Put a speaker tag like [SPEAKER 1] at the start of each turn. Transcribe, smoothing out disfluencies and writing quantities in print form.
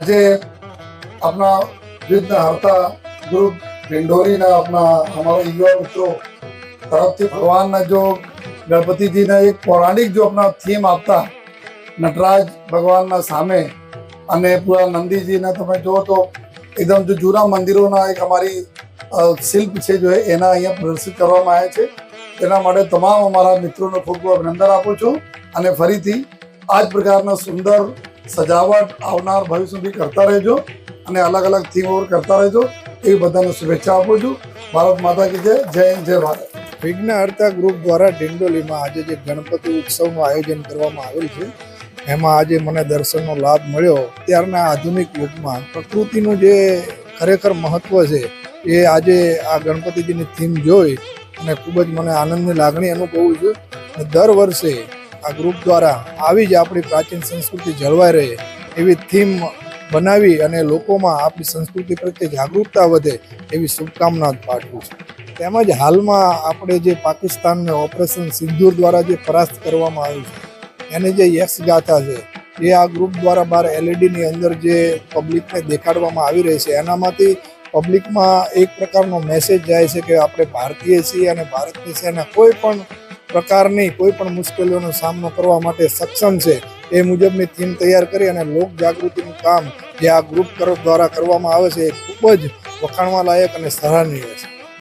[SPEAKER 1] જે अपना युद्ध हरता ग्रुप ढिंढोरी ने अपना हमारा युवा मित्रों तरफ से भगवान ने जो गणपति जी ने एक पौराणिक जो अपना थीम आपता नटराज भगवान ना सामे અને પૂરા નંદીજીને તમે જો તો એકદમ જો જૂના મંદિરોના એક અમારી શિલ્પ છે જો એના અહીંયા પ્રદર્શિત કરવામાં આવ્યા છે તેના માટે તમામ અમારા મિત્રોને ખૂબ ખૂબ અભિનંદન આપું છું અને ફરીથી આ જ પ્રકારના સુંદર સજાવટ આવનાર ભવિષ્ય સુધી કરતા રહેજો અને અલગ અલગ થીમ ઓર કરતા રહેજો એવી બધાને શુભેચ્છા આપું છું. ભારત માતા કી જય. જય હિન્દ, જય ભારત.
[SPEAKER 2] વિઘ્નહર્તા ગ્રુપ દ્વારા ડિંડોલીમાં આજે જે ગણપતિ ઉત્સવનું આયોજન કરવામાં આવેલ છે એમાં આજે મને દર્શનનો લાભ મળ્યો. ત્યારના આધુનિક યુગમાં પ્રકૃતિનું જે ખરેખર મહત્વ છે એ આજે આ ગણપતિજીની થીમ જોઈ અને ખૂબ જ મને આનંદની લાગણી અનુભવું છું. દર વર્ષે આ ગ્રુપ દ્વારા આવી જ આપણી પ્રાચીન સંસ્કૃતિ જળવાઈ રહે એવી થીમ બનાવી અને લોકોમાં આપણી સંસ્કૃતિ પ્રત્યે જાગૃતતા વધે એવી શુભકામના પાઠવું છું. તેમજ હાલમાં આપણે જે પાકિસ્તાનને ઓપરેશન સિંદૂર દ્વારા જે પરાસ્ત કરવામાં આવ્યું છે એની જે યક્ષ ગાથા છે એ આ ગ્રુપ દ્વારા બહાર એલઈડીની અંદર જે પબ્લિકને દેખાડવામાં આવી રહી છે એનામાંથી પબ્લિકમાં એક પ્રકારનો મેસેજ જાય છે કે આપણે ભારતીય છીએ અને ભારતની સેના કોઈ પણ પ્રકારની કોઈ પણ મુશ્કેલીઓનો સામનો કરવા માટે સક્ષમ છે. એ મુજબની થીમ તૈયાર કરી અને લોક જાગૃતિનું કામ જે આ ગ્રુપ દ્વારા કરવામાં આવે છે એ ખૂબ જ વખાણવા લાયક અને સરાહનીય છે.